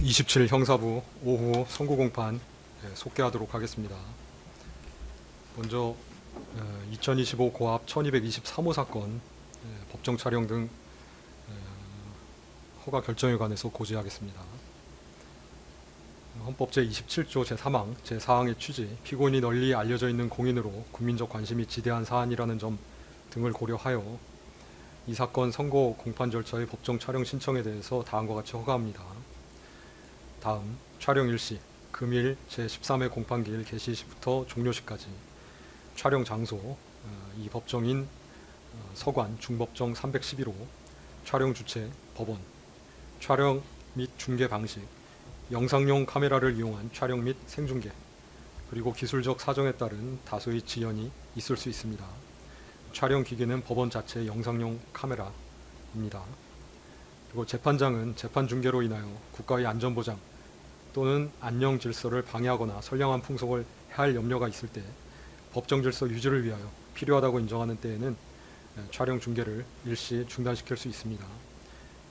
27일 형사부 오후 선고 공판 속개하도록 하겠습니다. 먼저 2025 고압 1223호 사건 법정 촬영 등 허가 결정에 관해서 고지하겠습니다. 헌법 제27조 제3항 제4항의 취지, 피고인이 널리 알려져 있는 공인으로 국민적 관심이 지대한 사안이라는 점 등을 고려하여 이 사건 선고 공판 절차의 법정 촬영 신청에 대해서 다음과 같이 허가합니다. 다음 촬영 일시 금일 제13회 공판기일 개시 시부터 종료 시까지 촬영 장소 이 법정인 서관 중법정 311호, 촬영 주체 법원, 촬영 및 중계 방식, 영상용 카메라를 이용한 촬영 및 생중계, 그리고 기술적 사정에 따른 다소의 지연이 있을 수 있습니다. 촬영 기계는 법원 자체 영상용 카메라입니다. 그리고 재판장은 재판 중계로 인하여 국가의 안전보장 또는 안녕 질서를 방해하거나 선량한 풍속을 해할 염려가 있을 때 법정 질서 유지를 위하여 필요하다고 인정하는 때에는 촬영 중계를 일시 중단시킬 수 있습니다.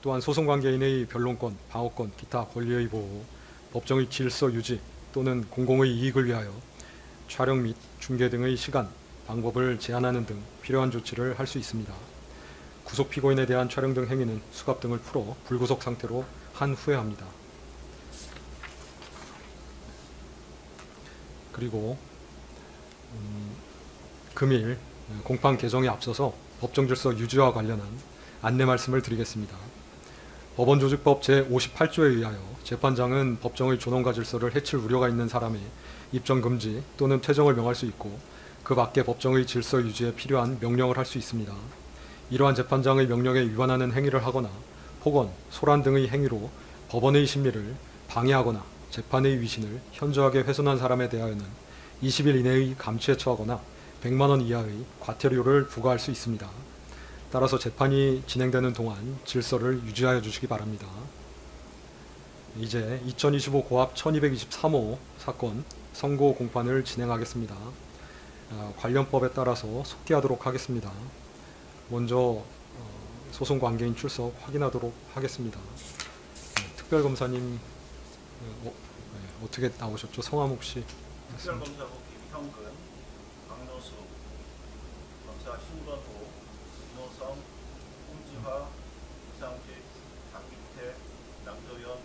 또한 소송관계인의 변론권, 방어권, 기타 권리의 보호, 법정의 질서 유지 또는 공공의 이익을 위하여 촬영 및 중계 등의 시간, 방법을 제한하는 등 필요한 조치를 할 수 있습니다. 구속 피고인에 대한 촬영 등 행위는 수갑 등을 풀어 불구속 상태로 한 후에 합니다. 그리고 금일 공판 개정에 앞서서 법정 질서 유지와 관련한 안내 말씀을 드리겠습니다. 법원조직법 제58조에 의하여 재판장은 법정의 존엄과 질서를 해칠 우려가 있는 사람의 입정 금지 또는 퇴정을 명할 수 있고, 그 밖에 법정의 질서 유지에 필요한 명령을 할 수 있습니다. 이러한 재판장의 명령에 위반하는 행위를 하거나 폭언, 소란 등의 행위로 법원의 심리를 방해하거나 재판의 위신을 현저하게 훼손한 사람에 대하여는 20일 이내의 감치에 처하거나 100만 원 이하의 과태료를 부과할 수 있습니다. 따라서 재판이 진행되는 동안 질서를 유지하여 주시기 바랍니다. 이제 2025 고압 1223호 사건 선고 공판을 진행하겠습니다. 관련법에 따라서 속기하도록 하겠습니다. 먼저 소송 관계인 출석 확인하도록 하겠습니다. 특별검사님 어떻게 나오셨죠? 성함 혹시? 특별검사부 김형근, 강노수, 검사 신건호, 김호성, 홍지화, 이상직, 박기태, 양도현,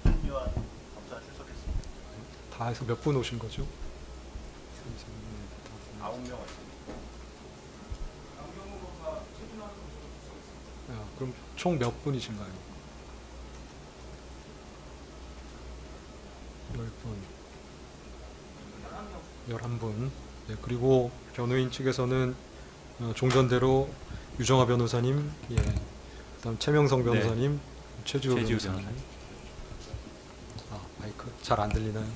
신유한 검사 출석했습니다. 다 해서 몇 분 오신 거죠? 9명 왔습니다. 그럼 총 몇 분이신가요? 10분. 11분. 네, 그리고 변호인 측에서는 종전대로 유정아 변호사님, 그다음 최명성 변호사님, 네. 최지우 변호사님. 마이크 잘 안 들리나요?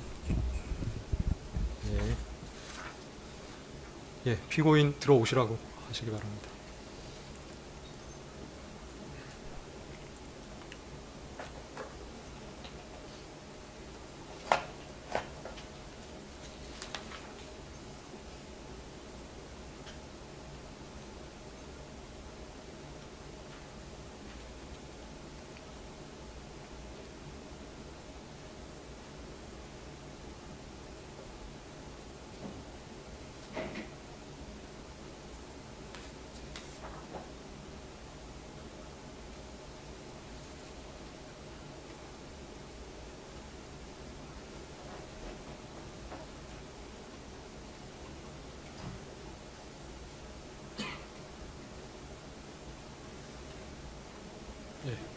피고인 들어오시라고 하시기 바랍니다.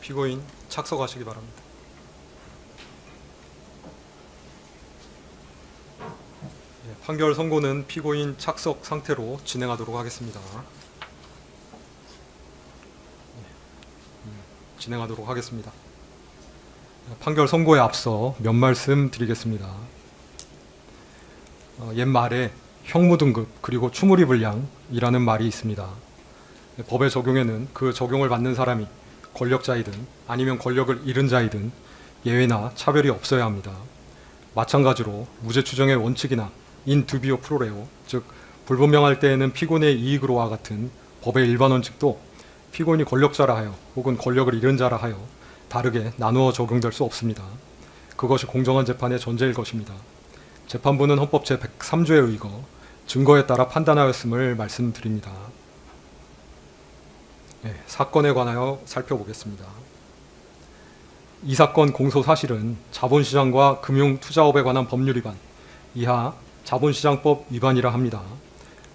피고인 착석하시기 바랍니다. 판결 선고는 피고인 착석 상태로 진행하도록 하겠습니다. 진행하도록 하겠습니다. 판결 선고에 앞서 몇 말씀 드리겠습니다. 옛말에 형무등급 그리고 추무리불량이라는 말이 있습니다. 법의 적용에는 그 적용을 받는 사람이 권력자이든 아니면 권력을 잃은 자이든 예외나 차별이 없어야 합니다. 마찬가지로 무죄 추정의 원칙이나 인 두비오 프로레오, 즉 불분명할 때에는 피고인의 이익으로와 같은 법의 일반 원칙도 피고인이 권력자라 하여 혹은 권력을 잃은 자라 하여 다르게 나누어 적용될 수 없습니다. 그것이 공정한 재판의 전제일 것입니다. 재판부는 헌법 제103조에 의거 증거에 따라 판단하였음을 말씀드립니다. 사건에 관하여 살펴보겠습니다. 이 사건 공소 사실은 자본시장과 금융투자업에 관한 법률 위반, 이하 자본시장법 위반이라 합니다.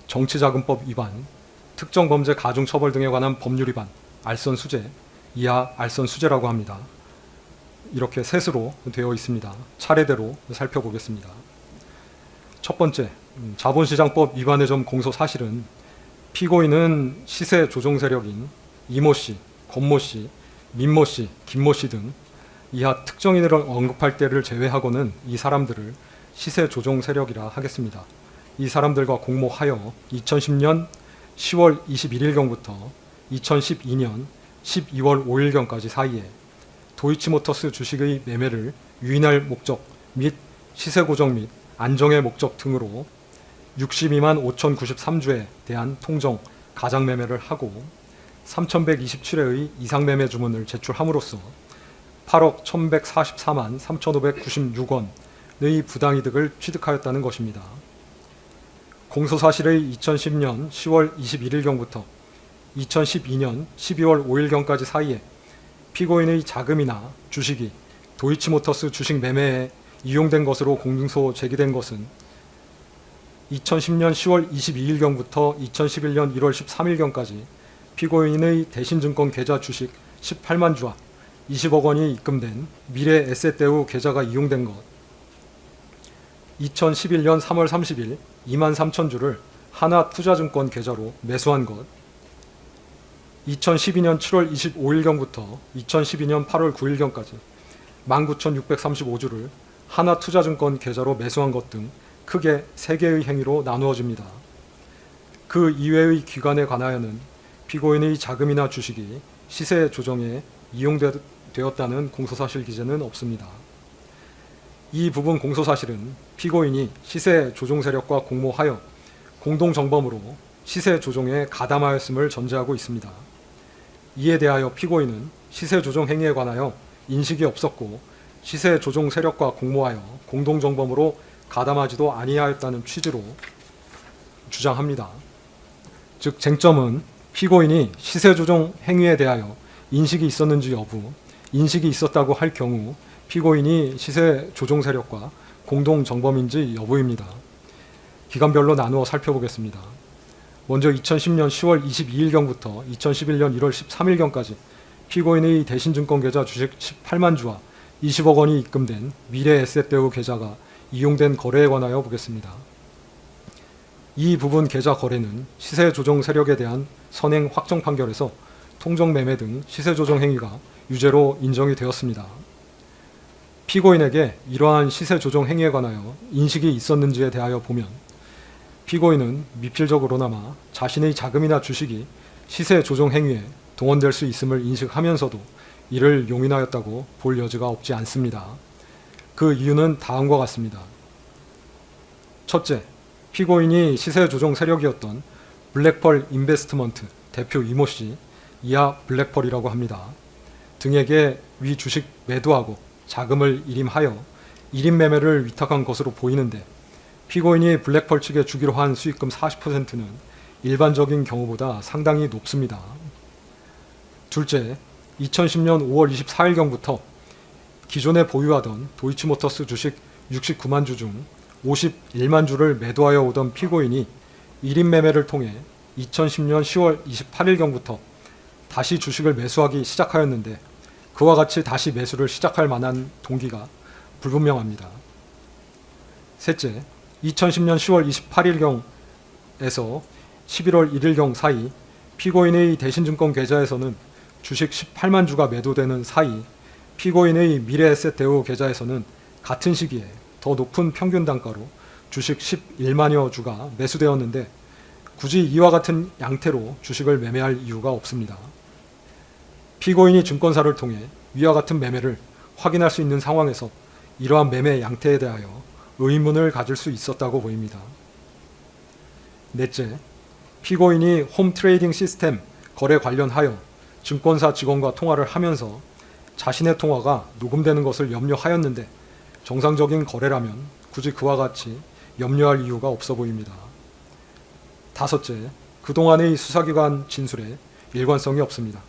정치자금법 위반, 특정범죄 가중처벌 등에 관한 법률 위반, 알선수재, 이하 알선수재라고 합니다. 이렇게 셋으로 되어 있습니다. 차례대로 살펴보겠습니다. 첫 번째, 자본시장법 위반의 점 공소 사실은 피고인은 시세 조종 세력인 이모 씨, 권모 씨, 민모 씨, 김모 씨 등 이하 특정인을 언급할 때를 제외하고는 이 사람들을 시세 조종 세력이라 하겠습니다. 이 사람들과 공모하여 2010년 10월 21일경부터 2012년 12월 5일경까지 사이에 도이치모터스 주식의 매매를 유인할 목적 및 시세 고정 및 안정의 목적 등으로 62만 5,093주에 대한 통정 가장 매매를 하고 3,127회의 이상 매매 주문을 제출함으로써 8억 1,144만 3,596원의 부당이득을 취득하였다는 것입니다. 공소사실의 2010년 10월 21일경부터 2012년 12월 5일경까지 사이에 피고인의 자금이나 주식이 도이치모터스 주식 매매에 이용된 것으로 공소 제기된 것은 2010년 10월 22일경부터 2011년 1월 13일경까지 피고인의 대신증권 계좌 주식 18만 주와 20억 원이 입금된 미래 에셋대우 계좌가 이용된 것, 2011년 3월 30일 2만 3천 주를 하나투자증권 계좌로 매수한 것, 2012년 7월 25일경부터 2012년 8월 9일경까지 19,635주를 하나투자증권 계좌로 매수한 것 등 크게 3개의 행위로 나누어집니다. 그 이외의 기관에 관하여는 피고인의 자금이나 주식이 시세 조정에 이용되었다는 공소사실 기재는 없습니다. 이 부분 공소사실은 피고인이 시세 조종 세력과 공모하여 공동정범으로 시세 조종에 가담하였음을 전제하고 있습니다. 이에 대하여 피고인은 시세 조종 행위에 관하여 인식이 없었고 시세 조종 세력과 공모하여 공동정범으로 가담하지도 아니하였다는 취지로 주장합니다. 즉 쟁점은 피고인이 시세 조종 행위에 대하여 인식이 있었는지 여부, 인식이 있었다고 할 경우 피고인이 시세 조종 세력과 공동 정범인지 여부입니다. 기간별로 나누어 살펴보겠습니다. 먼저 2010년 10월 22일경부터 2011년 1월 13일경까지 피고인의 대신증권 계좌 주식 18만 주와 20억 원이 입금된 미래 에셋대우 계좌가 이용된 거래에 관하여 보겠습니다. 이 부분 계좌 거래는 시세 조종 세력에 대한 선행 확정 판결에서 통정 매매 등 시세 조정 행위가 유죄로 인정이 되었습니다. 피고인에게 이러한 시세 조정 행위에 관하여 인식이 있었는지에 대하여 보면 피고인은 미필적으로나마 자신의 자금이나 주식이 시세 조정 행위에 동원될 수 있음을 인식하면서도 이를 용인하였다고 볼 여지가 없지 않습니다. 그 이유는 다음과 같습니다. 첫째, 피고인이 시세 조정 세력이었던 블랙펄 인베스트먼트 대표 이모 씨, 이하 블랙펄이라고 합니다. 등에게 위 주식 매도하고 자금을 일임하여 일임 매매를 위탁한 것으로 보이는데 피고인이 블랙펄 측에 주기로 한 수익금 40%는 일반적인 경우보다 상당히 높습니다. 둘째, 2010년 5월 24일경부터 기존에 보유하던 도이치모터스 주식 69만 주 중 51만 주를 매도하여 오던 피고인이 일임 매매를 통해 2010년 10월 28일경부터 다시 주식을 매수하기 시작하였는데 그와 같이 다시 매수를 시작할 만한 동기가 불분명합니다. 셋째, 2010년 10월 28일경에서 11월 1일경 사이 피고인의 대신증권 계좌에서는 주식 18만 주가 매도되는 사이 피고인의 미래에셋대우 계좌에서는 같은 시기에 더 높은 평균 단가로 주식 11만여 주가 매수되었는데 굳이 이와 같은 양태로 주식을 매매할 이유가 없습니다. 피고인이 증권사를 통해 위와 같은 매매를 확인할 수 있는 상황에서 이러한 매매 양태에 대하여 의문을 가질 수 있었다고 보입니다. 넷째, 피고인이 홈 트레이딩 시스템 거래 관련하여 증권사 직원과 통화를 하면서 자신의 통화가 녹음되는 것을 염려하였는데 정상적인 거래라면 굳이 그와 같이 염려할 이유가 없어 보입니다. 다섯째, 그동안의 수사기관 진술에 일관성이 없습니다.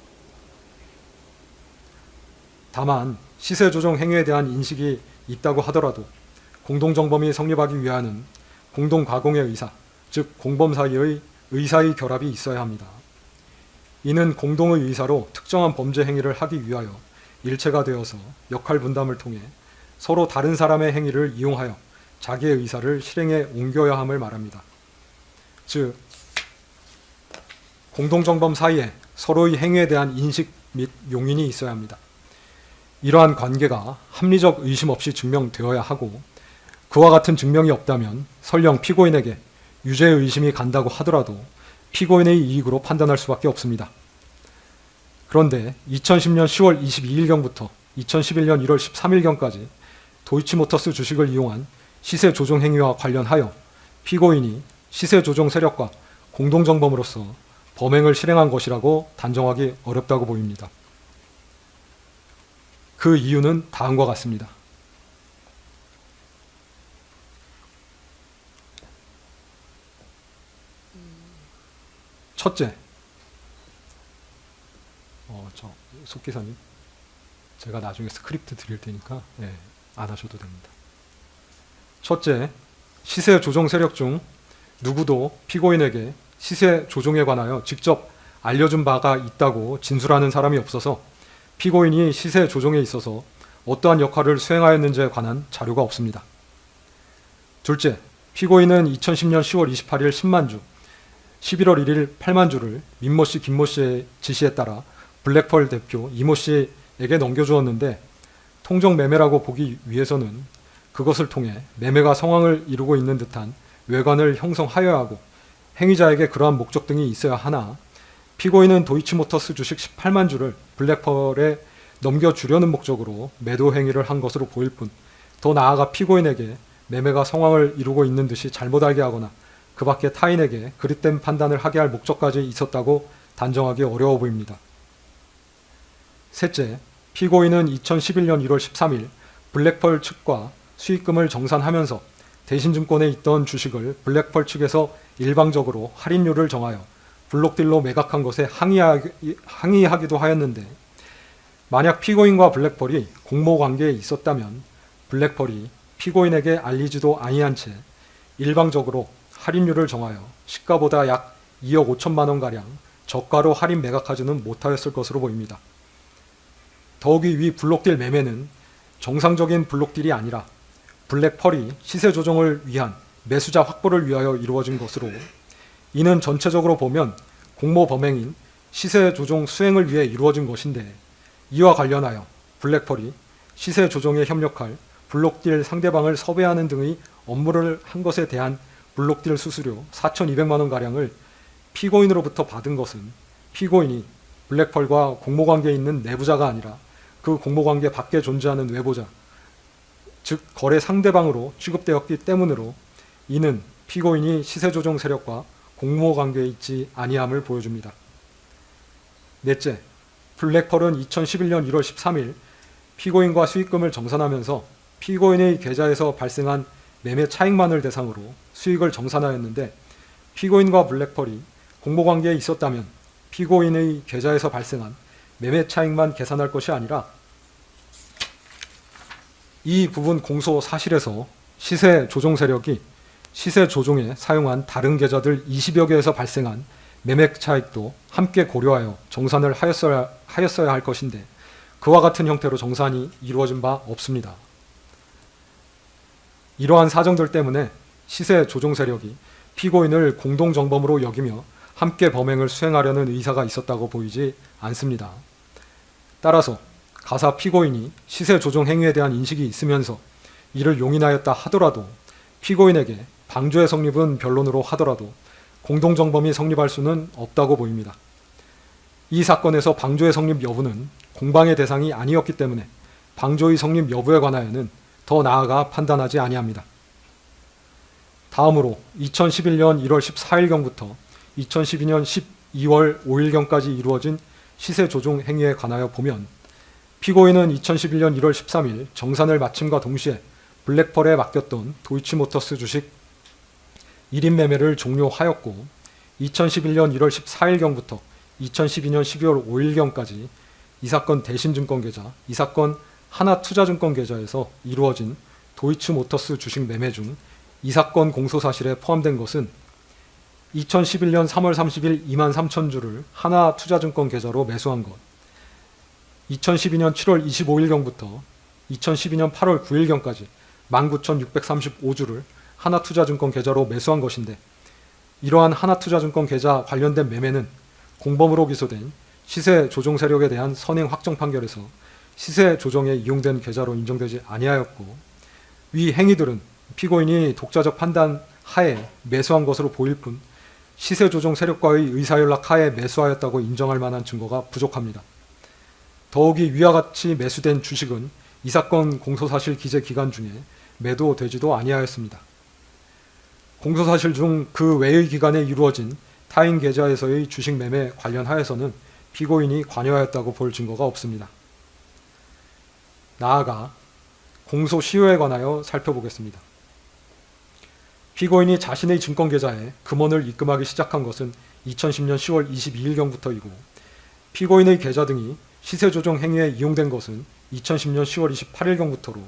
다만 시세 조정 행위에 대한 인식이 있다고 하더라도 공동정범이 성립하기 위하여는 공동가공의 의사, 즉 공범 사이의 의사의 결합이 있어야 합니다. 이는 공동의 의사로 특정한 범죄 행위를 하기 위하여 일체가 되어서 역할 분담을 통해 서로 다른 사람의 행위를 이용하여 자기의 의사를 실행에 옮겨야 함을 말합니다. 즉 공동정범 사이에 서로의 행위에 대한 인식 및 용인이 있어야 합니다. 이러한 관계가 합리적 의심 없이 증명되어야 하고, 그와 같은 증명이 없다면 설령 피고인에게 유죄 의심이 간다고 하더라도 피고인의 이익으로 판단할 수밖에 없습니다. 그런데 2010년 10월 22일경부터 2011년 1월 13일경까지 도이치모터스 주식을 이용한 시세 조종 행위와 관련하여 피고인이 시세 조종 세력과 공동정범으로서 범행을 실행한 것이라고 단정하기 어렵다고 보입니다. 그 이유는 다음과 같습니다. 첫째, 속기사님, 제가 나중에 스크립트 드릴 테니까 안 하셔도 됩니다. 첫째, 시세 조종 세력 중 누구도 피고인에게 시세 조종에 관하여 직접 알려준 바가 있다고 진술하는 사람이 없어서 피고인이 시세 조종에 있어서 어떠한 역할을 수행하였는지에 관한 자료가 없습니다. 둘째, 피고인은 2010년 10월 28일 10만 주, 11월 1일 8만 주를 민모 씨, 김모 씨의 지시에 따라 블랙펄 대표 이모 씨에게 넘겨주었는데, 통정 매매라고 보기 위해서는 그것을 통해 매매가 성황을 이루고 있는 듯한 외관을 형성하여야 하고 행위자에게 그러한 목적 등이 있어야 하나, 피고인은 도이치모터스 주식 18만 주를 블랙펄에 넘겨주려는 목적으로 매도 행위를 한 것으로 보일 뿐, 더 나아가 피고인에게 매매가 성황을 이루고 있는 듯이 잘못 알게 하거나 그 밖에 타인에게 그릇된 판단을 하게 할 목적까지 있었다고 단정하기 어려워 보입니다. 셋째, 피고인은 2011년 1월 13일 블랙펄 측과 수익금을 정산하면서 대신증권에 있던 주식을 블랙펄 측에서 일방적으로 할인율을 정하여 블록딜로 매각한 것에 항의하기도 하였는데, 만약 피고인과 블랙펄이 공모관계에 있었다면 블랙펄이 피고인에게 알리지도 아니한 채 일방적으로 할인율을 정하여 시가보다 약 2억 5천만 원가량 저가로 할인 매각하지는 못하였을 것으로 보입니다. 더욱이 위 블록딜 매매는 정상적인 블록딜이 아니라 블랙펄이 시세 조정을 위한 매수자 확보를 위하여 이루어진 것으로, 이는 전체적으로 보면 공모 범행인 시세 조종 수행을 위해 이루어진 것인데, 이와 관련하여 블랙펄이 시세 조정에 협력할 블록딜 상대방을 섭외하는 등의 업무를 한 것에 대한 블록딜 수수료 4,200만 원가량을 피고인으로부터 받은 것은 피고인이 블랙펄과 공모관계에 있는 내부자가 아니라 그 공모관계 밖에 존재하는 외부자, 즉 거래 상대방으로 취급되었기 때문으로, 이는 피고인이 시세조정 세력과 공모관계에 있지 아니함을 보여줍니다. 넷째, 블랙펄은 2011년 1월 13일 피고인과 수익금을 정산하면서 피고인의 계좌에서 발생한 매매 차익만을 대상으로 수익을 정산하였는데, 피고인과 블랙펄이 공모관계에 있었다면 피고인의 계좌에서 발생한 매매 차익만 계산할 것이 아니라 이 부분 공소 사실에서 시세 조종 세력이 시세 조종에 사용한 다른 계좌들 20여 개에서 발생한 매매 차익도 함께 고려하여 정산을 하였어야 할 것인데, 그와 같은 형태로 정산이 이루어진 바 없습니다. 이러한 사정들 때문에 시세 조종 세력이 피고인을 공동정범으로 여기며 함께 범행을 수행하려는 의사가 있었다고 보이지 않습니다. 따라서 가사 피고인이 시세 조종 행위에 대한 인식이 있으면서 이를 용인하였다 하더라도, 피고인에게 방조의 성립은 변론으로 하더라도 공동정범이 성립할 수는 없다고 보입니다. 이 사건에서 방조의 성립 여부는 공방의 대상이 아니었기 때문에 방조의 성립 여부에 관하여는 더 나아가 판단하지 아니합니다. 다음으로 2011년 1월 14일경부터 2012년 12월 5일경까지 이루어진 시세 조종 행위에 관하여 보면, 피고인은 2011년 1월 13일 정산을 마침과 동시에 블랙펄에 맡겼던 도이치모터스 주식 1인 매매를 종료하였고 2011년 1월 14일경부터 2012년 12월 5일경까지 이 사건 대신증권 계좌, 이 사건 하나투자증권 계좌에서 이루어진 도이치모터스 주식 매매 중 이 사건 공소사실에 포함된 것은 2011년 3월 30일 23,000주를 하나투자증권 계좌로 매수한 것, 2012년 7월 25일경부터 2012년 8월 9일경까지 19,635주를 하나투자증권 계좌로 매수한 것인데, 이러한 하나투자증권 계좌 관련된 매매는 공범으로 기소된 시세 조종 세력에 대한 선행 확정 판결에서 시세 조정에 이용된 계좌로 인정되지 아니하였고, 위 행위들은 피고인이 독자적 판단 하에 매수한 것으로 보일 뿐 시세 조정 세력과의 의사연락 하에 매수하였다고 인정할 만한 증거가 부족합니다. 더욱이 위와 같이 매수된 주식은 이 사건 공소사실 기재 기간 중에 매도되지도 아니하였습니다. 공소사실 중 그 외의 기간에 이루어진 타인 계좌에서의 주식 매매 관련하여서는 피고인이 관여하였다고 볼 증거가 없습니다. 나아가 공소시효에 관하여 살펴보겠습니다. 피고인이 자신의 증권계좌에 금원을 입금하기 시작한 것은 2010년 10월 22일경부터이고, 피고인의 계좌 등이 시세조정 행위에 이용된 것은 2010년 10월 28일경부터로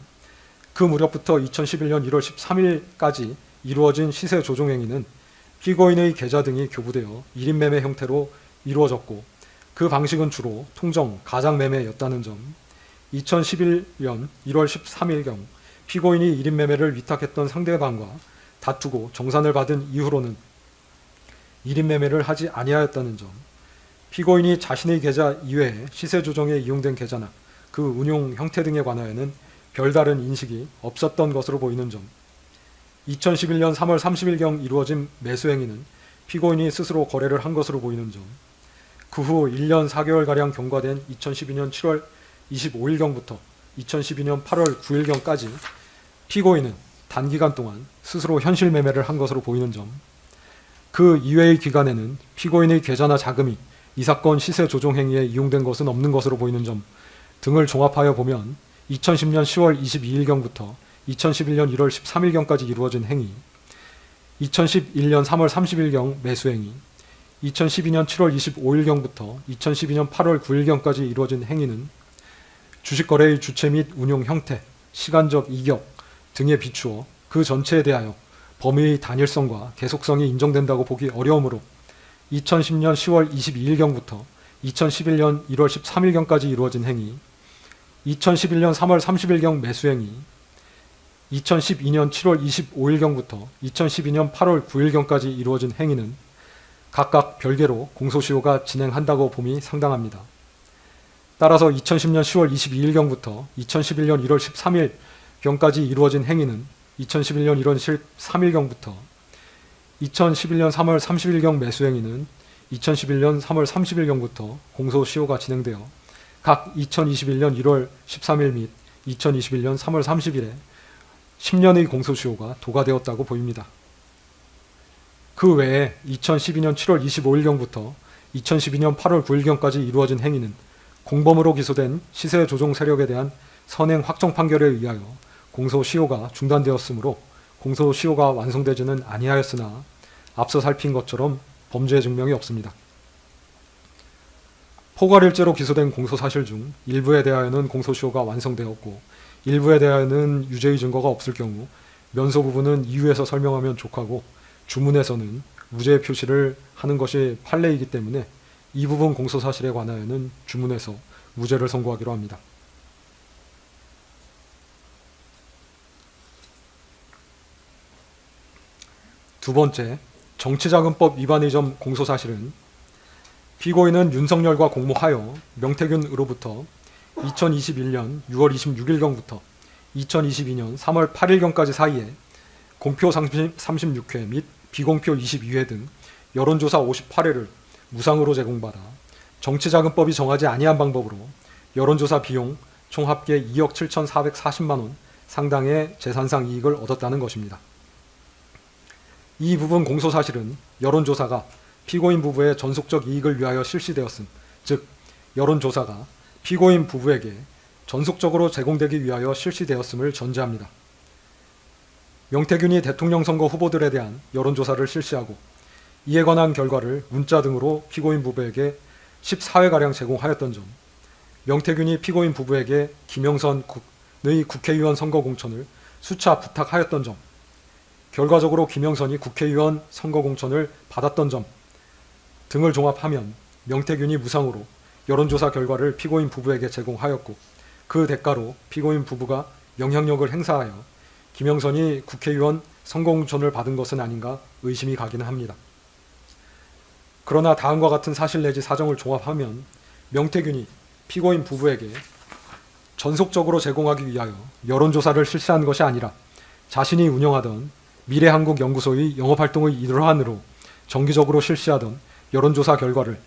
그 무렵부터 2011년 1월 13일까지 이루어진 시세조정 행위는 피고인의 계좌 등이 교부되어 1인 매매 형태로 이루어졌고, 그 방식은 주로 통정, 가장 매매였다는 점, 2011년 1월 13일경 피고인이 1인 매매를 위탁했던 상대방과 다투고 정산을 받은 이후로는 1인 매매를 하지 아니하였다는 점, 피고인이 자신의 계좌 이외에 시세 조정에 이용된 계좌나 그 운용 형태 등에 관하여는 별다른 인식이 없었던 것으로 보이는 점, 2011년 3월 30일경 이루어진 매수 행위는 피고인이 스스로 거래를 한 것으로 보이는 점, 그 후 1년 4개월가량 경과된 2012년 7월 25일경부터 2012년 8월 9일경까지 피고인은 단기간 동안 스스로 현실 매매를 한 것으로 보이는 점, 그 이외의 기간에는 피고인의 계좌나 자금이 이 사건 시세 조정 행위에 이용된 것은 없는 것으로 보이는 점 등을 종합하여 보면 2010년 10월 22일경부터 2011년 1월 13일경까지 이루어진 행위, 2011년 3월 30일경 매수 행위, 2012년 7월 25일경부터 2012년 8월 9일경까지 이루어진 행위는 주식거래의 주체 및 운용 형태, 시간적 이격 등에 비추어 그 전체에 대하여 범위의 단일성과 계속성이 인정된다고 보기 어려우므로 2010년 10월 22일경부터 2011년 1월 13일경까지 이루어진 행위, 2011년 3월 30일경 매수 행위, 2012년 7월 25일경부터 2012년 8월 9일경까지 이루어진 행위는 각각 별개로 공소시효가 진행한다고 봄이 상당합니다. 따라서 2010년 10월 22일경부터 2011년 1월 13일경까지 이루어진 행위는 2011년 1월 13일경부터 2011년 3월 30일경 매수 행위는 2011년 3월 30일경부터 공소시효가 진행되어 각 2021년 1월 13일 및 2021년 3월 30일에 10년의 공소시효가 도과되었다고 보입니다. 그 외에 2012년 7월 25일경부터 2012년 8월 9일경까지 이루어진 행위는 공범으로 기소된 시세 조종 세력에 대한 선행 확정 판결에 의하여 공소시효가 중단되었으므로 공소시효가 완성되지는 아니하였으나 앞서 살핀 것처럼 범죄 증명이 없습니다. 포괄일죄로 기소된 공소사실 중 일부에 대하여는 공소시효가 완성되었고 일부에 대하여는 유죄의 증거가 없을 경우 면소 부분은 이유에서 설명하면 족하고 주문에서는 무죄 표시를 하는 것이 판례이기 때문에 이 부분 공소사실에 관하여는 주문에서 무죄를 선고하기로 합니다. 두 번째, 정치자금법 위반의 점 공소사실은 피고인은 윤석열과 공모하여 명태균으로부터 2021년 6월 26일경부터 2022년 3월 8일경까지 사이에 공표 36회 및 비공표 22회 등 여론조사 58회를 무상으로 제공받아 정치자금법이 정하지 아니한 방법으로 여론조사 비용 총 합계 2억 7,440만 원 상당의 재산상 이익을 얻었다는 것입니다. 이 부분 공소사실은 여론조사가 피고인 부부의 전속적 이익을 위하여 실시되었음, 즉 여론조사가 피고인 부부에게 전속적으로 제공되기 위하여 실시되었음을 전제합니다. 명태균이 대통령 선거 후보들에 대한 여론조사를 실시하고 이에 관한 결과를 문자 등으로 피고인 부부에게 14회가량 제공하였던 점, 명태균이 피고인 부부에게 김영선의 국회의원 선거 공천을 수차 부탁하였던 점, 결과적으로 김영선이 국회의원 선거 공천을 받았던 점 등을 종합하면 명태균이 무상으로 여론조사 결과를 피고인 부부에게 제공하였고 그 대가로 피고인 부부가 영향력을 행사하여 김영선이 국회의원 선거 공천을 받은 것은 아닌가 의심이 가기는 합니다. 그러나 다음과 같은 사실 내지 사정을 종합하면 명태균이 피고인 부부에게 전속적으로 제공하기 위하여 여론조사를 실시한 것이 아니라 자신이 운영하던 미래한국연구소의 영업활동의 일환으로 정기적으로 실시하던 여론조사 결과를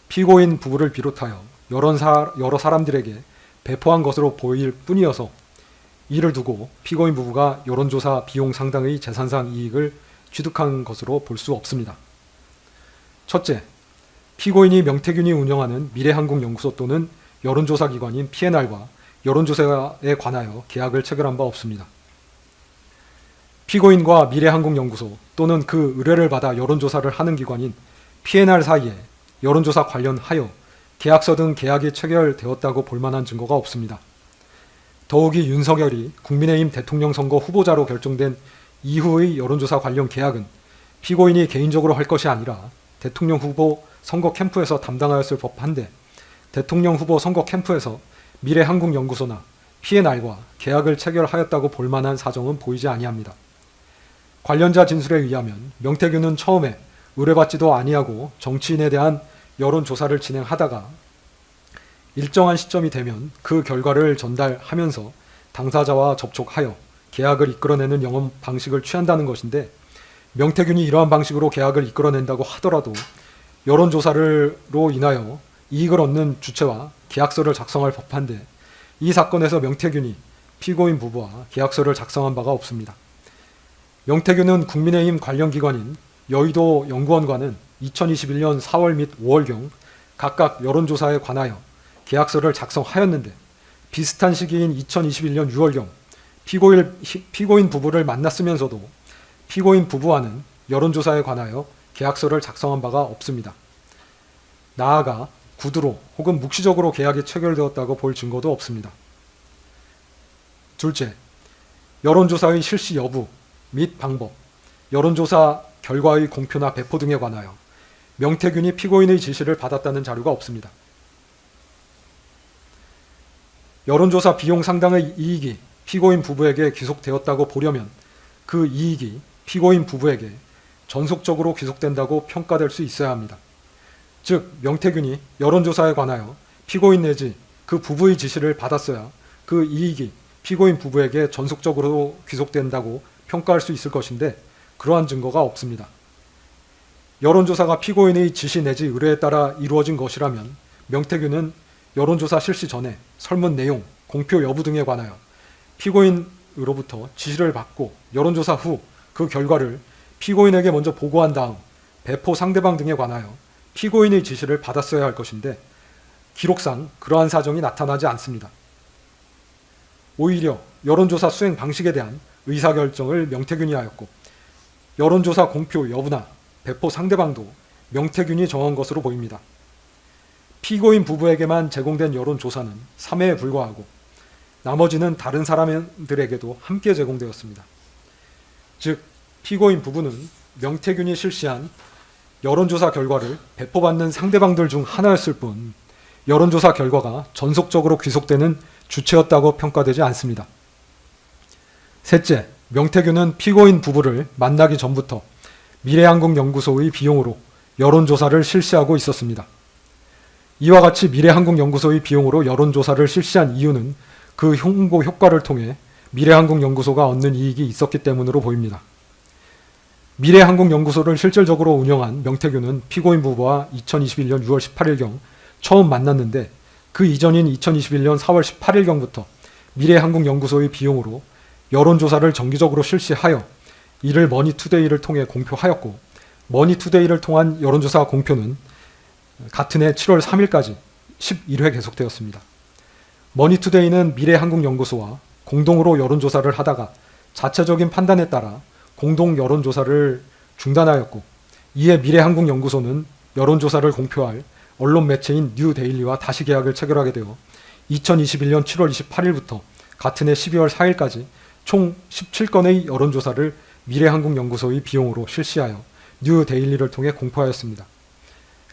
피고인 부부를 비롯하여 여러 사람들에게 배포한 것으로 보일 뿐이어서 이를 두고 피고인 부부가 여론조사 비용 상당의 재산상 이익을 취득한 것으로 볼 수 없습니다. 첫째, 피고인이 명태균이 운영하는 미래한국연구소 또는 여론조사 기관인 P&R과 여론조사에 관하여 계약을 체결한 바 없습니다. 피고인과 미래한국연구소 또는 그 의뢰를 받아 여론조사를 하는 기관인 P&R 사이에 여론조사 관련하여 계약서 등 계약이 체결되었다고 볼 만한 증거가 없습니다. 더욱이 윤석열이 국민의힘 대통령 선거 후보자로 결정된 이후의 여론조사 관련 계약은 피고인이 개인적으로 할 것이 아니라 대통령 후보 선거 캠프에서 담당하였을 법한데 대통령 후보 선거 캠프에서 미래한국연구소나 P&R과 계약을 체결하였다고 볼 만한 사정은 보이지 아니합니다. 관련자 진술에 의하면 명태균은 처음에 의뢰받지도 아니하고 정치인에 대한 여론조사를 진행하다가 일정한 시점이 되면 그 결과를 전달하면서 당사자와 접촉하여 계약을 이끌어내는 영업 방식을 취한다는 것인데 명태균이 이러한 방식으로 계약을 이끌어낸다고 하더라도 여론조사로 인하여 이익을 얻는 주체와 계약서를 작성할 법한데 이 사건에서 명태균이 피고인 부부와 계약서를 작성한 바가 없습니다. 명태균은 국민의힘 관련 기관인 여의도 연구원과는 2021년 4월 및 5월경 각각 여론조사에 관하여 계약서를 작성하였는데 비슷한 시기인 2021년 6월경 피고인 부부를 만났으면서도 피고인 부부와는 여론조사에 관하여 계약서를 작성한 바가 없습니다. 나아가 구두로 혹은 묵시적으로 계약이 체결되었다고 볼 증거도 없습니다. 둘째, 여론조사의 실시 여부 및 방법, 여론조사 결과의 공표나 배포 등에 관하여 명태균이 피고인의 지시를 받았다는 자료가 없습니다. 여론조사 비용 상당의 이익이 피고인 부부에게 귀속되었다고 보려면 그 이익이 피고인 부부에게 전속적으로 귀속된다고 평가될 수 있어야 합니다. 즉 명태균이 여론조사에 관하여 피고인 내지 그 부부의 지시를 받았어야 그 이익이 피고인 부부에게 전속적으로 귀속된다고 평가할 수 있을 것인데 그러한 증거가 없습니다. 여론조사가 피고인의 지시 내지 의뢰에 따라 이루어진 것이라면 명태균은 여론조사 실시 전에 설문 내용, 공표 여부 등에 관하여 피고인으로부터 지시를 받고 여론조사 후 그 결과를 피고인에게 먼저 보고한 다음 배포 상대방 등에 관하여 피고인의 지시를 받았어야 할 것인데 기록상 그러한 사정이 나타나지 않습니다. 오히려 여론조사 수행 방식에 대한 의사결정을 명태균이 하였고 여론조사 공표 여부나 배포 상대방도 명태균이 정한 것으로 보입니다. 피고인 부부에게만 제공된 여론조사는 3회에 불과하고 나머지는 다른 사람들에게도 함께 제공되었습니다. 즉 피고인 부부는 명태균이 실시한 여론조사 결과를 배포받는 상대방들 중 하나였을 뿐 여론조사 결과가 전속적으로 귀속되는 주체였다고 평가되지 않습니다. 셋째, 명태균은 피고인 부부를 만나기 전부터 미래한국연구소의 비용으로 여론조사를 실시하고 있었습니다. 이와 같이 미래한국연구소의 비용으로 여론조사를 실시한 이유는 그 홍보 효과를 통해 미래한국연구소가 얻는 이익이 있었기 때문으로 보입니다. 미래한국연구소를 실질적으로 운영한 명태균은 피고인 부부와 2021년 6월 18일경 처음 만났는데 그 이전인 2021년 4월 18일경부터 미래한국연구소의 비용으로 여론조사를 정기적으로 실시하여 이를 머니투데이를 통해 공표하였고 머니투데이를 통한 여론조사 공표는 같은 해 7월 3일까지 11회 계속되었습니다. 머니투데이는 미래한국연구소와 공동으로 여론조사를 하다가 자체적인 판단에 따라 공동 여론조사를 중단하였고, 이에 미래한국연구소는 여론조사를 공표할 언론 매체인 뉴데일리와 다시 계약을 체결하게 되어 2021년 7월 28일부터 같은 해 12월 4일까지 총 17건의 여론조사를 미래한국연구소의 비용으로 실시하여 뉴데일리를 통해 공표하였습니다.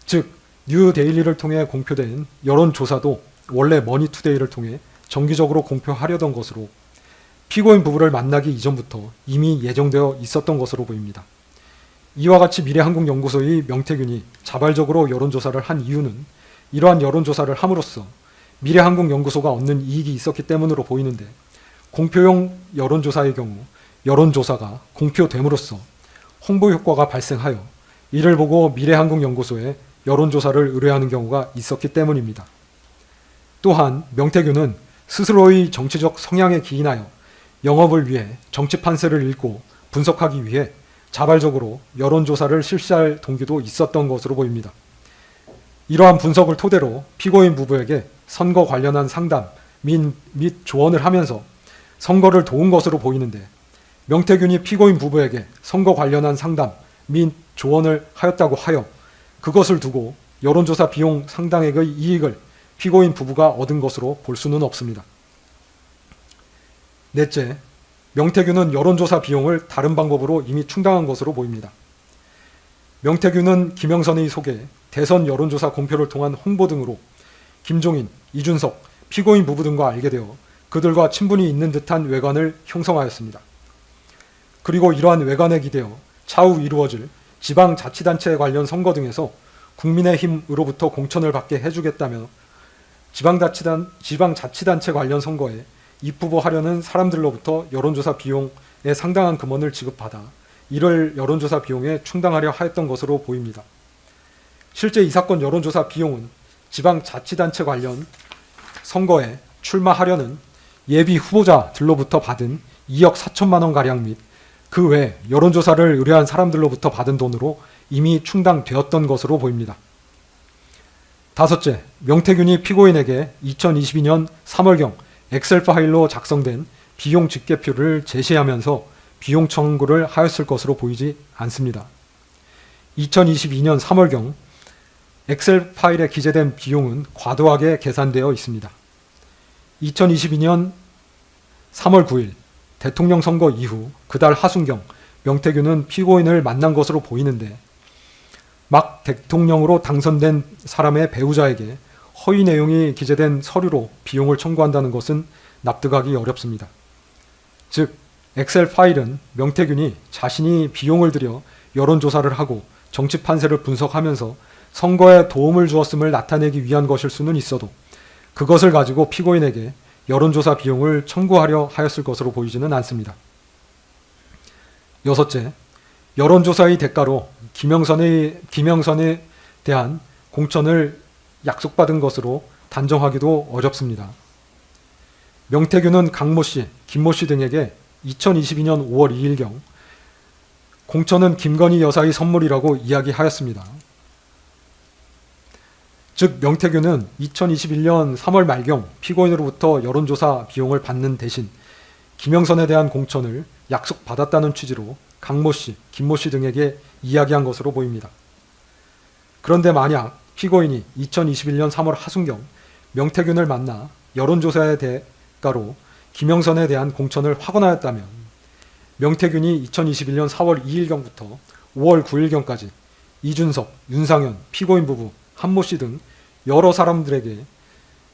즉, 뉴데일리를 통해 공표된 여론조사도 원래 머니투데이를 통해 정기적으로 공표하려던 것으로 피고인 부부를 만나기 이전부터 이미 예정되어 있었던 것으로 보입니다. 이와 같이 미래한국연구소의 명태균이 자발적으로 여론조사를 한 이유는 이러한 여론조사를 함으로써 미래한국연구소가 얻는 이익이 있었기 때문으로 보이는데, 공표용 여론조사의 경우 여론조사가 공표됨으로써 홍보 효과가 발생하여 이를 보고 미래한국연구소에 여론조사를 의뢰하는 경우가 있었기 때문입니다. 또한 명태균은 스스로의 정치적 성향에 기인하여 영업을 위해 정치 판세를 읽고 분석하기 위해 자발적으로 여론조사를 실시할 동기도 있었던 것으로 보입니다. 이러한 분석을 토대로 피고인 부부에게 선거 관련한 상담 및 조언을 하면서 선거를 도운 것으로 보이는데, 명태균이 피고인 부부에게 선거 관련한 상담 및 조언을 하였다고 하여 그것을 두고 여론조사 비용 상당액의 이익을 피고인 부부가 얻은 것으로 볼 수는 없습니다. 넷째, 명태균은 여론조사 비용을 다른 방법으로 이미 충당한 것으로 보입니다. 명태균은 김영선의 소개, 대선 여론조사 공표를 통한 홍보 등으로 김종인, 이준석, 피고인 부부 등과 알게 되어 그들과 친분이 있는 듯한 외관을 형성하였습니다. 그리고 이러한 외관에 기대어 차후 이루어질 지방자치단체 관련 선거 등에서 국민의힘으로부터 공천을 받게 해주겠다며 지방자치단체 관련 선거에 입후보하려는 사람들로부터 여론조사 비용에 상당한 금원을 지급받아 이를 여론조사 비용에 충당하려 하였던 것으로 보입니다. 실제 이 사건 여론조사 비용은 지방자치단체 관련 선거에 출마하려는 예비 후보자들로부터 받은 2억 4천만 원가량 및 그 외 여론조사를 의뢰한 사람들로부터 받은 돈으로 이미 충당되었던 것으로 보입니다. 다섯째, 명태균이 피고인에게 2022년 3월경 엑셀 파일로 작성된 비용 집계표를 제시하면서 비용 청구를 하였을 것으로 보이지 않습니다. 2022년 3월경 엑셀 파일에 기재된 비용은 과도하게 계산되어 있습니다. 2022년 3월 9일 대통령 선거 이후 그달 하순경 명태균은 피고인을 만난 것으로 보이는데, 막 대통령으로 당선된 사람의 배우자에게 허위 내용이 기재된 서류로 비용을 청구한다는 것은 납득하기 어렵습니다. 즉, 엑셀 파일은 명태균이 자신이 비용을 들여 여론조사를 하고 정치 판세를 분석하면서 선거에 도움을 주었음을 나타내기 위한 것일 수는 있어도 그것을 가지고 피고인에게 여론조사 비용을 청구하려 하였을 것으로 보이지는 않습니다. 여섯째, 여론조사의 대가로 김영선에 대한 공천을 약속받은 것으로 단정하기도 어렵습니다. 명태균은 강모 씨, 김모 씨 등에게 2022년 5월 2일경 공천은 김건희 여사의 선물이라고 이야기하였습니다. 즉, 명태균은 2021년 3월 말경 피고인으로부터 여론조사 비용을 받는 대신 김영선에 대한 공천을 약속받았다는 취지로 강모 씨, 김모 씨 등에게 이야기한 것으로 보입니다. 그런데 만약 피고인이 2021년 3월 하순경 명태균을 만나 여론조사의 대가로 김영선에 대한 공천을 확언하였다면, 명태균이 2021년 4월 2일경부터 5월 9일경까지 이준석, 윤상현, 피고인 부부, 한모 씨 등 여러 사람들에게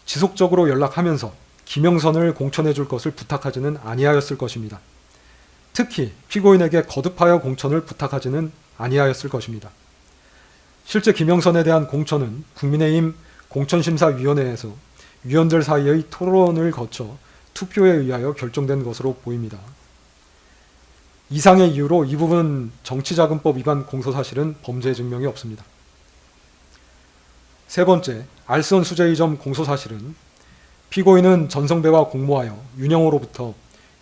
지속적으로 연락하면서 김영선을 공천해 줄 것을 부탁하지는 아니하였을 것입니다. 특히 피고인에게 거듭하여 공천을 부탁하지는 아니하였을 것입니다. 실제 김영선에 대한 공천은 국민의힘 공천심사위원회에서 위원들 사이의 토론을 거쳐 투표에 의하여 결정된 것으로 보입니다. 이상의 이유로 이 부분 정치자금법 위반 공소사실은 범죄 증명이 없습니다. 세 번째, 알선 수재의 점 공소사실은 피고인은 전성배와 공모하여 윤영호로부터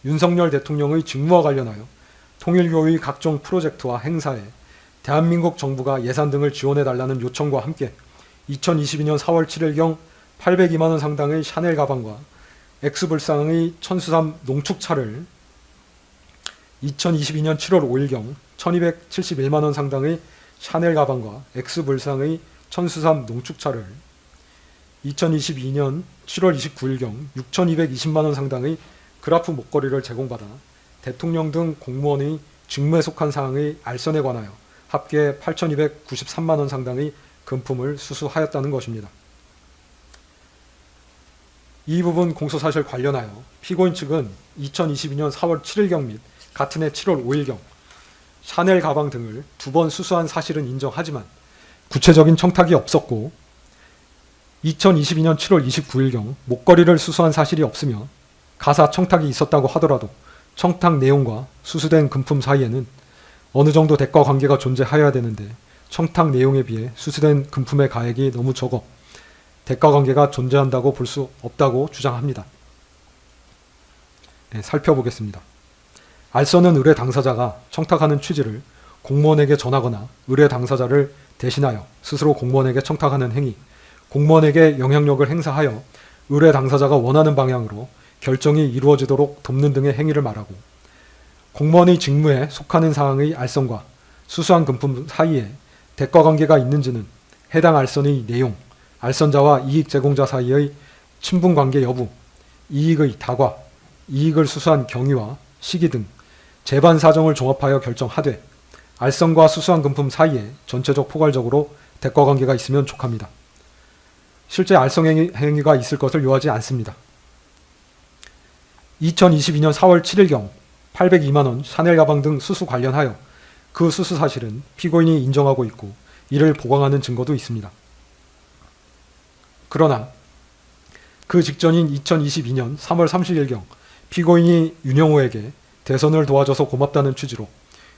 윤석열 대통령의 직무와 관련하여 통일교의 각종 프로젝트와 행사에 대한민국 정부가 예산 등을 지원해달라는 요청과 함께 2022년 4월 7일경 802만 원 상당의 샤넬 가방과 엑스불상의 천수삼 농축차를 2022년 7월 5일경 1271만 원 상당의 샤넬 가방과 X불상의 천수삼 농축차를 2022년 7월 29일경 6,220만 원 상당의 그라프 목걸이를 제공받아 대통령 등 공무원의 직무에 속한 사항의 알선에 관하여 합계 8,293만 원 상당의 금품을 수수하였다는 것입니다. 이 부분 공소사실 관련하여 피고인 측은 2022년 4월 7일경 및 같은 해 7월 5일경 샤넬 가방 등을 2번 수수한 사실은 인정하지만 구체적인 청탁이 없었고 2022년 7월 29일경 목걸이를 수수한 사실이 없으며 가사 청탁이 있었다고 하더라도 청탁 내용과 수수된 금품 사이에는 어느 정도 대가 관계가 존재하여야 되는데 청탁 내용에 비해 수수된 금품의 가액이 너무 적어 대가 관계가 존재한다고 볼 수 없다고 주장합니다. 네, 살펴보겠습니다. 알선은 의뢰 당사자가 청탁하는 취지를 공무원에게 전하거나 의뢰 당사자를 대신하여 스스로 공무원에게 청탁하는 행위, 공무원에게 영향력을 행사하여 의뢰 당사자가 원하는 방향으로 결정이 이루어지도록 돕는 등의 행위를 말하고, 공무원의 직무에 속하는 사항의 알선과 수수한 금품 사이에 대가 관계가 있는지는 해당 알선의 내용, 알선자와 이익 제공자 사이의 친분 관계 여부, 이익의 다과, 이익을 수수한 경위와 시기 등 재반 사정을 종합하여 결정하되 알선과 수수한 금품 사이에 전체적 포괄적으로 대가 관계가 있으면 족합니다. 실제 알선 행위가 있을 것을 요하지 않습니다. 2022년 4월 7일경 802만 원 샤넬 가방 등 수수 관련하여 그 수수 사실은 피고인이 인정하고 있고 이를 보강하는 증거도 있습니다. 그러나 그 직전인 2022년 3월 30일경 피고인이 윤영호에게 대선을 도와줘서 고맙다는 취지로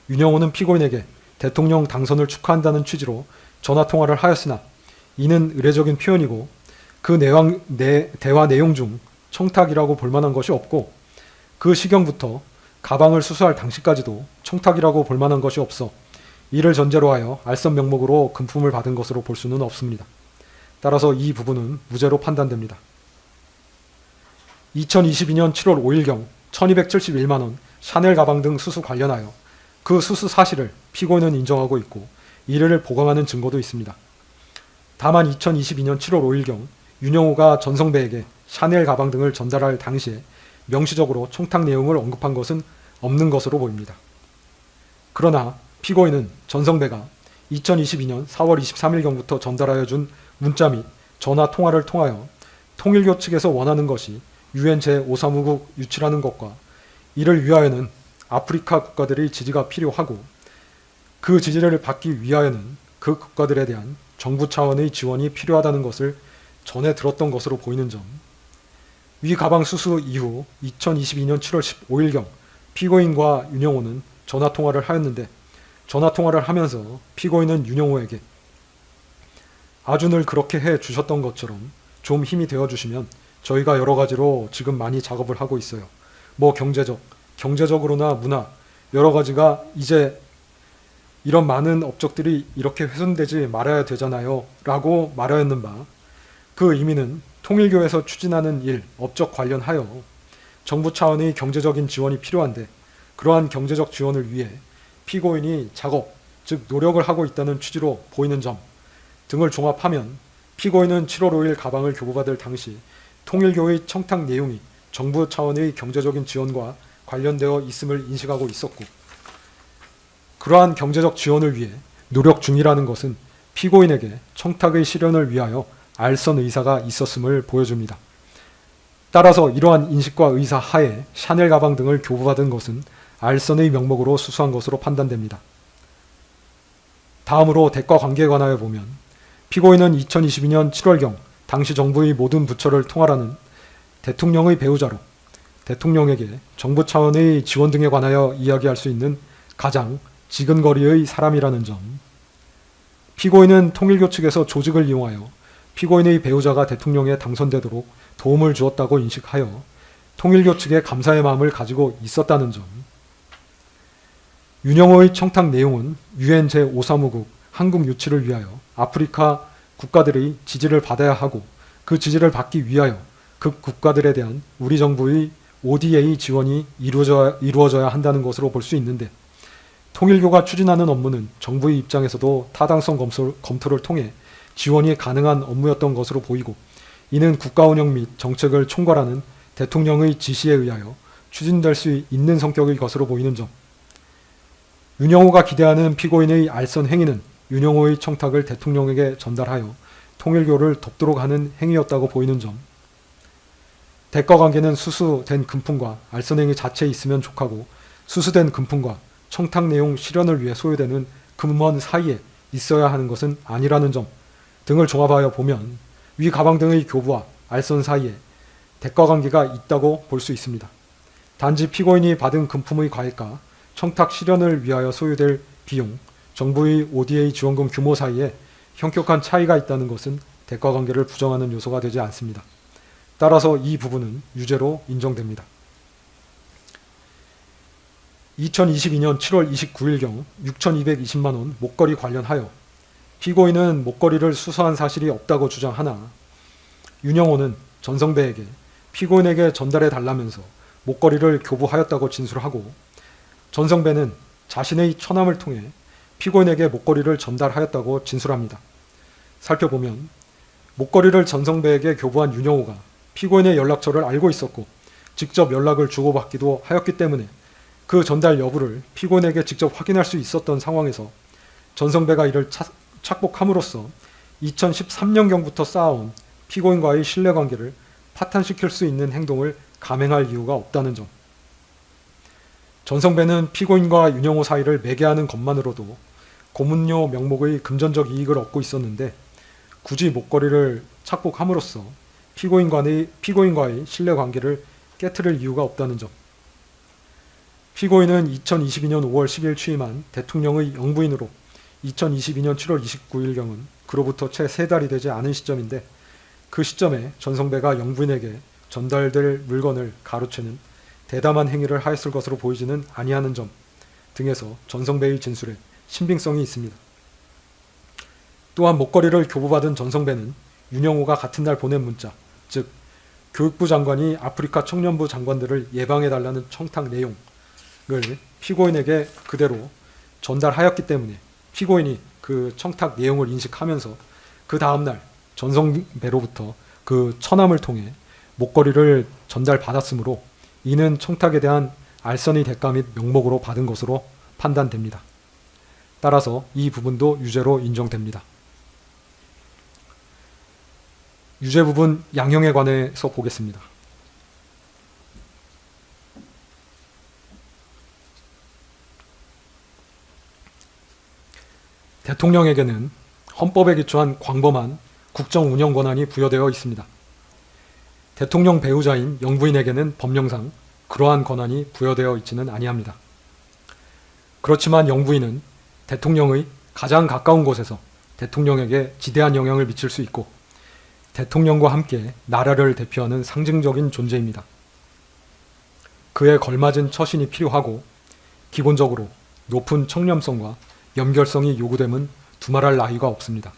윤영호는 피고인에게 대통령 당선을 축하한다는 취지로 전화통화를 하였으나 이는 의례적인 표현이고 그 대화 내용 중 청탁이라고 볼 만한 것이 없고 그 시경부터 가방을 수수할 당시까지도 청탁이라고 볼 만한 것이 없어 이를 전제로 하여 알선 명목으로 금품을 받은 것으로 볼 수는 없습니다. 따라서 이 부분은 무죄로 판단됩니다. 2022년 7월 5일경 1271만 원 샤넬 가방 등 수수 관련하여 그 수수 사실을 피고인은 인정하고 있고 이를 보강하는 증거도 있습니다. 다만 2022년 7월 5일경 윤영호가 전성배에게 샤넬 가방 등을 전달할 당시에 명시적으로 청탁 내용을 언급한 것은 없는 것으로 보입니다. 그러나 피고인은 전성배가 2022년 4월 23일경부터 전달하여 준 문자 및 전화 통화를 통하여 통일교 측에서 원하는 것이 UN 제5사무국 유치라는 것과 이를 위하여는 아프리카 국가들의 지지가 필요하고 그 지지를 받기 위하여는 그 국가들에 대한 정부 차원의 지원이 필요하다는 것을 전해 들었던 것으로 보이는 점, 위 가방 수수 이후 2022년 7월 15일경 피고인과 윤영호는 전화통화를 하였는데 전화통화를 하면서 피고인은 윤영호에게 아주 늘 그렇게 해 주셨던 것처럼 좀 힘이 되어 주시면 저희가 여러 가지로 지금 많이 작업을 하고 있어요. 뭐 경제적으로나 문화 여러 가지가 이제 이런 많은 업적들이 이렇게 훼손되지 말아야 되잖아요 라고 말하였는 바, 그 의미는 통일교에서 추진하는 일, 업적 관련하여 정부 차원의 경제적인 지원이 필요한데 그러한 경제적 지원을 위해 피고인이 작업, 즉 노력을 하고 있다는 취지로 보이는 점 등을 종합하면 피고인은 7월 5일 가방을 교부받을 당시 통일교의 청탁 내용이 정부 차원의 경제적인 지원과 관련되어 있음을 인식하고 있었고 그러한 경제적 지원을 위해 노력 중이라는 것은 피고인에게 청탁의 실현을 위하여 알선 의사가 있었음을 보여줍니다. 따라서 이러한 인식과 의사 하에 샤넬 가방 등을 교부받은 것은 알선의 명목으로 수수한 것으로 판단됩니다. 다음으로 대가 관계에 관하여 보면 피고인은 2022년 7월경 당시 정부의 모든 부처를 통할하는 대통령의 배우자로 대통령에게 정부 차원의 지원 등에 관하여 이야기할 수 있는 가장 지근거리의 사람이라는 점, 피고인은 통일교 측에서 조직을 이용하여 피고인의 배우자가 대통령에 당선되도록 도움을 주었다고 인식하여 통일교 측에 감사의 마음을 가지고 있었다는 점, 윤영호의 청탁 내용은 UN 제5사무국 한국 유치를 위하여 아프리카 국가들의 지지를 받아야 하고 그 지지를 받기 위하여 그 국가들에 대한 우리 정부의 ODA 지원이 이루어져야 한다는 것으로 볼 수 있는데, 통일교가 추진하는 업무는 정부의 입장에서도 타당성 검토를 통해 지원이 가능한 업무였던 것으로 보이고, 이는 국가 운영 및 정책을 총괄하는 대통령의 지시에 의하여 추진될 수 있는 성격의 것으로 보이는 점, 윤영호가 기대하는 피고인의 알선 행위는 윤영호의 청탁을 대통령에게 전달하여 통일교를 돕도록 하는 행위였다고 보이는 점, 대가관계는 수수된 금품과 알선 행위 자체에 있으면 족하고, 수수된 금품과 청탁 내용 실현을 위해 소요되는 금원 사이에 있어야 하는 것은 아니라는 점 등을 종합하여 보면 위 가방 등의 교부와 알선 사이에 대가관계가 있다고 볼 수 있습니다. 단지 피고인이 받은 금품의 과액과 청탁 실현을 위하여 소요될 비용, 정부의 ODA 지원금 규모 사이에 현격한 차이가 있다는 것은 대가관계를 부정하는 요소가 되지 않습니다. 따라서 이 부분은 유죄로 인정됩니다. 2022년 7월 29일경 6,220만 원 목걸이 관련하여 피고인은 목걸이를 수수한 사실이 없다고 주장하나, 윤영호는 전성배에게 피고인에게 전달해 달라면서 목걸이를 교부하였다고 진술하고, 전성배는 자신의 처남을 통해 피고인에게 목걸이를 전달하였다고 진술합니다. 살펴보면 목걸이를 전성배에게 교부한 윤영호가 피고인의 연락처를 알고 있었고 직접 연락을 주고받기도 하였기 때문에 그 전달 여부를 피고인에게 직접 확인할 수 있었던 상황에서 전성배가 이를 착복함으로써 2013년경부터 쌓아온 피고인과의 신뢰관계를 파탄시킬 수 있는 행동을 감행할 이유가 없다는 점, 전성배는 피고인과 윤영호 사이를 매개하는 것만으로도 고문료 명목의 금전적 이익을 얻고 있었는데 굳이 목걸이를 착복함으로써 피고인과의 신뢰관계를 깨트릴 이유가 없다는 점, 피고인은 2022년 5월 10일 취임한 대통령의 영부인으로 2022년 7월 29일경은 그로부터 채 3달이 되지 않은 시점인데, 그 시점에 전성배가 영부인에게 전달될 물건을 가로채는 대담한 행위를 하였을 것으로 보이지는 아니하는 점 등에서 전성배의 진술에 신빙성이 있습니다. 또한 목걸이를 교부받은 전성배는 윤영호가 같은 날 보낸 문자, 즉 교육부 장관이 아프리카 청년부 장관들을 예방해달라는 청탁 내용을 피고인에게 그대로 전달하였기 때문에 피고인이 그 청탁 내용을 인식하면서 그 다음날 전성배로부터 그 처남을 통해 목걸이를 전달받았으므로 이는 청탁에 대한 알선의 대가 및 명목으로 받은 것으로 판단됩니다. 따라서 이 부분도 유죄로 인정됩니다. 유죄 부분 양형에 관해서 보겠습니다. 대통령에게는 헌법에 기초한 광범한 국정 운영 권한이 부여되어 있습니다. 대통령 배우자인 영부인에게는 법령상 그러한 권한이 부여되어 있지는 아니합니다. 그렇지만 영부인은 대통령의 가장 가까운 곳에서 대통령에게 지대한 영향을 미칠 수 있고 대통령과 함께 나라를 대표하는 상징적인 존재입니다. 그에 걸맞은 처신이 필요하고 기본적으로 높은 청렴성과 연결성이 요구됨은 두말할 나위가 없습니다.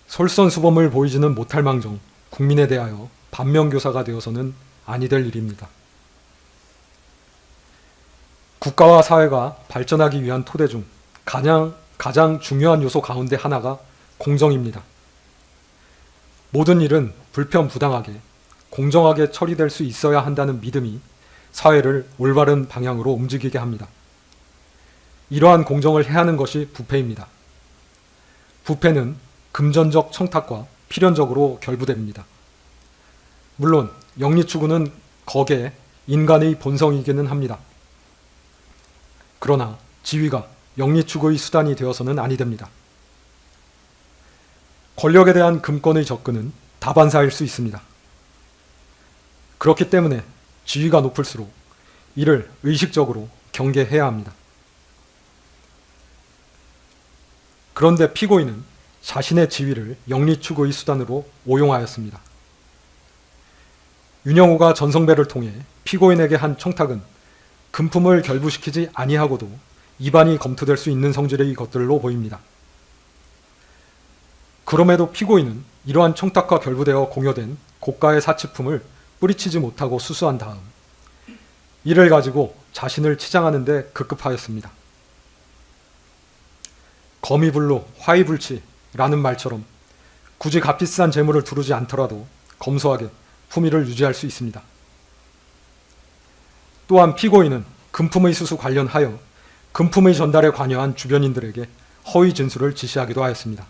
솔선수범을 보이지는 못할 망정 국민에 대하여 반면교사가 되어서는 아니 될 일입니다. 국가와 사회가 발전하기 위한 토대 중 가장 중요한 요소 가운데 하나가 공정입니다. 모든 일은 불편부당하게 공정하게 처리될 수 있어야 한다는 믿음이 사회를 올바른 방향으로 움직이게 합니다. 이러한 공정을 해하는 것이 부패입니다. 부패는 금전적 청탁과 필연적으로 결부됩니다. 물론 영리추구는 거기에 인간의 본성이기는 합니다. 그러나 지위가 영리추구의 수단이 되어서는 아니 됩니다. 권력에 대한 금권의 접근은 다반사일 수 있습니다. 그렇기 때문에 지위가 높을수록 이를 의식적으로 경계해야 합니다. 그런데 피고인은 자신의 지위를 영리추구의 수단으로 오용하였습니다. 윤영호가 전성배를 통해 피고인에게 한 청탁은 금품을 결부시키지 아니하고도 입안이 검토될 수 있는 성질의 것들로 보입니다. 그럼에도 피고인은 이러한 청탁과 결부되어 공여된 고가의 사치품을 뿌리치지 못하고 수수한 다음 이를 가지고 자신을 치장하는 데 급급하였습니다. 거미불로 화이불치라는 말처럼 굳이 값비싼 재물을 두르지 않더라도 검소하게 품위를 유지할 수 있습니다. 또한 피고인은 금품의 수수 관련하여 금품의 전달에 관여한 주변인들에게 허위 진술을 지시하기도 하였습니다.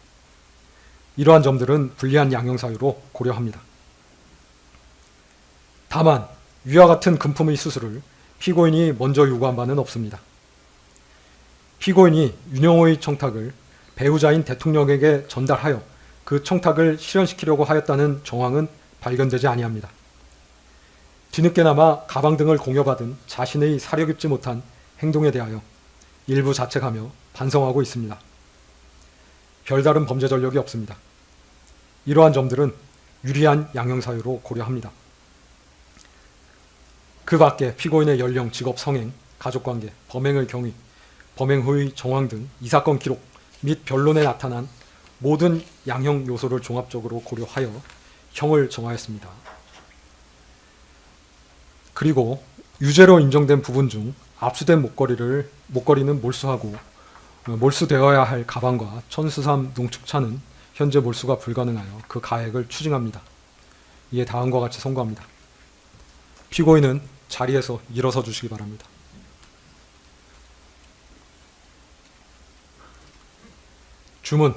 이러한 점들은 불리한 양형사유로 고려합니다. 다만 위와 같은 금품의 수수를 피고인이 먼저 요구한 바는 없습니다. 피고인이 윤영호의 청탁을 배우자인 대통령에게 전달하여 그 청탁을 실현시키려고 하였다는 정황은 발견되지 아니합니다. 뒤늦게나마 가방 등을 공여받은 자신의 사려 깊지 못한 행동에 대하여 일부 자책하며 반성하고 있습니다. 별다른 범죄 전력이 없습니다. 이러한 점들은 유리한 양형사유로 고려합니다. 그 밖에 피고인의 연령, 직업, 성행, 가족관계, 범행의 경위, 범행 후의 정황 등 이 사건 기록 및 변론에 나타난 모든 양형 요소를 종합적으로 고려하여 형을 정하였습니다. 그리고 유죄로 인정된 부분 중 압수된 목걸이는 몰수하고 몰수되어야 할 가방과 천수삼 농축차는 현재 몰수가 불가능하여 그 가액을 추징합니다. 이에 다음과 같이 선고합니다. 피고인은 자리에서 일어서 주시기 바랍니다. 주문.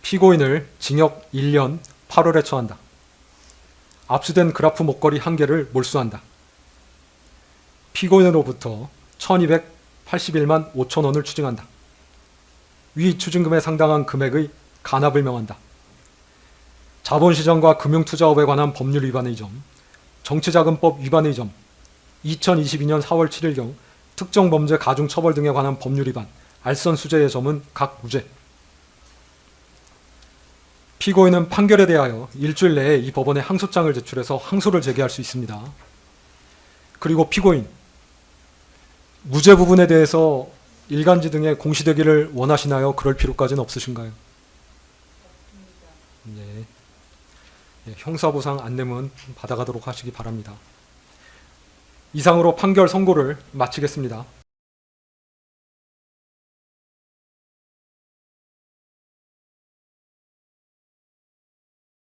피고인을 징역 1년 8월에 처한다. 압수된 그라프 목걸이 1개를 몰수한다. 피고인으로부터 1281만 5천 원을 추징한다. 위 추징금에 상당한 금액의 간합을 명한다. 자본시장과 금융투자업에 관한 법률 위반의 점, 정치자금법 위반의 점, 2022년 4월 7일경 특정범죄 가중처벌 등에 관한 법률 위반, 알선 수재의 점은 각 무죄. 피고인은 판결에 대하여 일주일 내에 이 법원에 항소장을 제출해서 항소를 제기할 수 있습니다. 그리고 피고인, 무죄 부분에 대해서 일간지 등에 공시되기를 원하시나요? 그럴 필요까지는 없으신가요? 네. 형사보상 안내문 받아가도록 하시기 바랍니다. 이상으로 판결 선고를 마치겠습니다.